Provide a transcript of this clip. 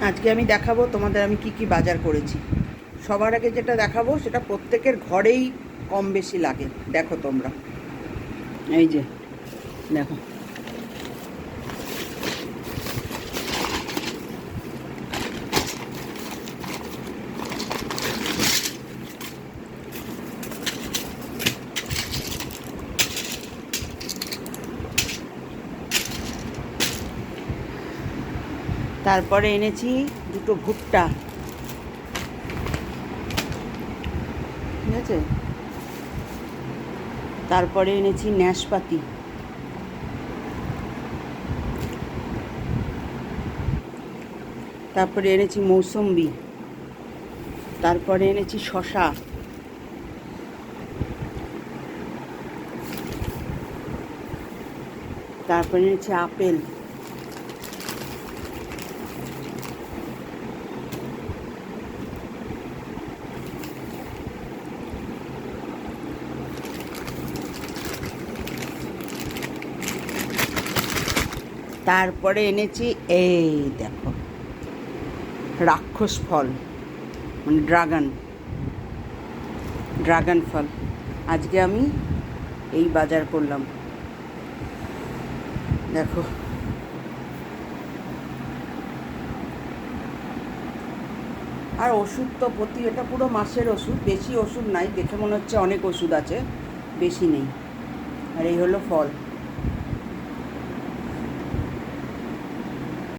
আজকে আমি দেখাবো তোমাদের আমি কি কি বাজার করেছি। সবার আগে যেটা দেখাবো সেটা প্রত্যেকের ঘরেই কম বেশি লাগে। দেখো তোমরা, এই যে দেখো, তারপরে এনেছি দুটো ভুট্টা, ঠিক আছে। তারপরে এনেছি নাশপাতি, তারপরে এনেছি মৌসম্বি, তারপরে এনেছি শসা, তারপরে এনেছি আপেল, তারপরে এনেছি এই দেখো রাক্ষস ফল, মানে ড্রাগন ফল। আজকে আমি এই বাজার করলাম, দেখো। আর ওষুধ তো এটা পুরো মাসের ওষুধ, বেশি ওষুধ নাই, দেখে মনে হচ্ছে অনেক ওষুধ আছে, বেশি নেই। আর এই হলো ফল।